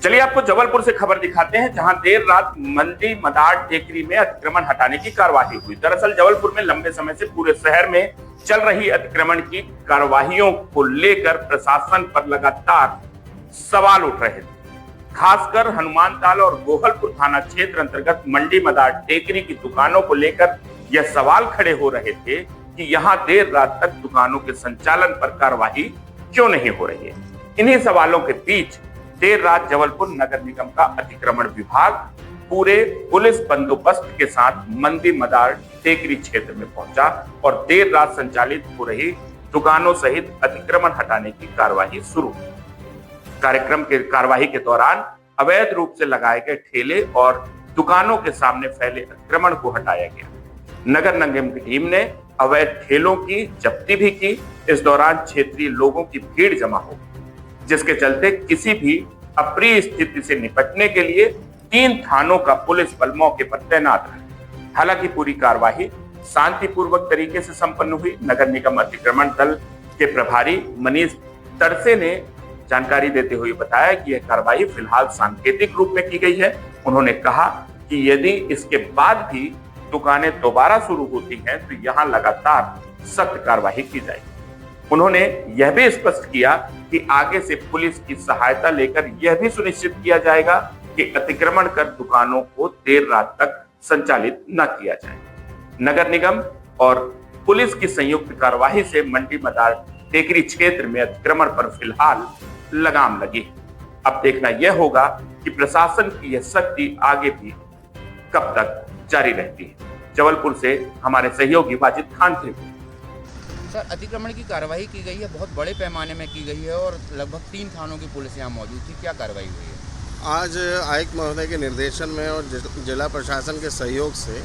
चलिए आपको जबलपुर से खबर दिखाते हैं, जहां देर रात मंडी मदार टेकरी में अतिक्रमण हटाने की कार्रवाई हुई। दरअसल जबलपुर में लंबे समय से पूरे शहर में चल रही अतिक्रमण की कार्रवाइयों को लेकर प्रशासन पर लगातार सवाल उठ रहे थे। खासकर हनुमानताल और गोहलपुर थाना क्षेत्र अंतर्गत मंडी मदार टेकरी की दुकानों को लेकर यह सवाल खड़े हो रहे थे कि यहां देर रात तक दुकानों के संचालन पर कार्रवाई क्यों नहीं हो रही है। इन्हीं सवालों के बीच देर रात जबलपुर नगर निगम का अतिक्रमण विभाग पूरे पुलिस बंदोबस्त के साथ मंडी मदार टेकरी क्षेत्र में पहुंचा और देर रात संचालित हो रही दुकानों सहित अतिक्रमण हटाने की कार्रवाई शुरू की। कार्रवाई के दौरान अवैध रूप से लगाए गए ठेले और दुकानों के सामने फैले अतिक्रमण को हटाया गया। नगर निगम की टीम ने अवैध ठेलों की जब्ती भी की। इस दौरान क्षेत्रीय लोगों की भीड़ जमा हो गई, जिसके चलते किसी भी अप्रिय स्थिति से निपटने के लिए 3 थानों का पुलिस बल मौके पर तैनात रहा। हालांकि पूरी कार्रवाई शांतिपूर्वक तरीके से संपन्न हुई। नगर निगम अतिक्रमण दल के प्रभारी मनीष तरसे ने जानकारी देते हुए बताया कि यह कार्रवाई फिलहाल सांकेतिक रूप में की गई है। उन्होंने कहा कि यदि इसके बाद भी दुकानें दोबारा शुरू होती हैं तो यहां लगातार सख्त कार्रवाई की जाएगी। उन्होंने यह भी स्पष्ट किया कि आगे से पुलिस की सहायता लेकर यह भी सुनिश्चित किया जाएगा कि अतिक्रमण कर दुकानों को देर रात तक संचालित न किया जाए। नगर निगम और पुलिस की संयुक्त कार्रवाई से मंडी मदार टेकरी क्षेत्र में अतिक्रमण पर फिलहाल लगाम लगी। अब देखना यह होगा कि प्रशासन की यह सख्ती आगे भी कब तक जारी रहती है। जबलपुर से हमारे सहयोगी वाजिद खान थे। सर, अतिक्रमण की कार्रवाई की गई है, बहुत बड़े पैमाने में की गई है और लगभग 3 थानों की पुलिस यहाँ मौजूद थी। क्या कार्रवाई हुई है? आज आयुक्त महोदय के निर्देशन में और जिला प्रशासन के सहयोग से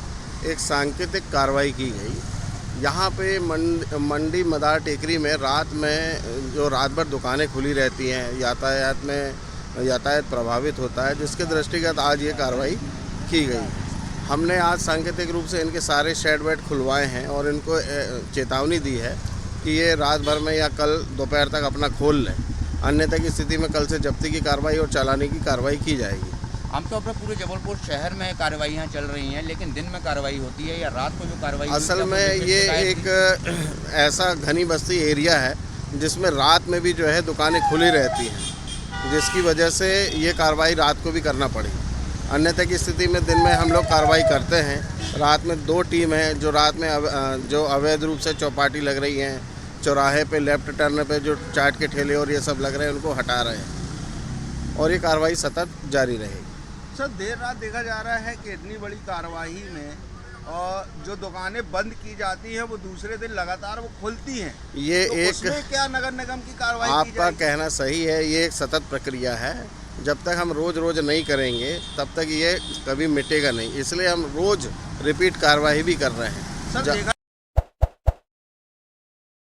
एक सांकेतिक कार्रवाई की गई। यहाँ पे मंडी मदार टेकरी में रात में जो रात भर दुकानें खुली रहती हैं, यातायात प्रभावित होता है, जिसके दृष्टिगत आज ये कार्रवाई की गई। हमने आज सांकेतिक रूप से इनके सारे शेड वेड खुलवाए हैं और इनको चेतावनी दी है कि ये रात भर में या कल दोपहर तक अपना खोल लें, अन्यथा की स्थिति में कल से जब्ती की कार्रवाई और चालानी की कार्रवाई की जाएगी। आमतौर पर पूरे जबलपुर शहर में कार्रवाइयाँ चल रही हैं, लेकिन दिन में कार्रवाई होती है या रात को जो कार्रवाई? असल में ये एक ऐसा घनी बस्ती एरिया है जिसमें रात में भी जो है दुकानें खुली रहती हैं, जिसकी वजह से ये कार्रवाई रात को भी करना पड़ी। अन्यथा की स्थिति में दिन में हम लोग कार्रवाई करते हैं। रात में 2 टीम हैं जो रात में जो अवैध रूप से चौपाटी लग रही हैं, चौराहे पे लेफ्ट टर्न पे जो चाट के ठेले और ये सब लग रहे हैं, उनको हटा रहे हैं और ये कार्रवाई सतत जारी रहेगी। सर, देर रात देखा जा रहा है कि इतनी बड़ी कार्रवाई में और जो दुकानें बंद की जाती हैं वो दूसरे दिन लगातार वो खुलती हैं। ये तो एक उसमें क्या नगर निगम की कार्रवाई आपका कहना सही है, ये एक सतत प्रक्रिया है। जब तक हम रोज नहीं करेंगे तब तक ये कभी मिटेगा नहीं, इसलिए हम रोज रिपीट कार्रवाई भी कर रहे हैं। सर, देखा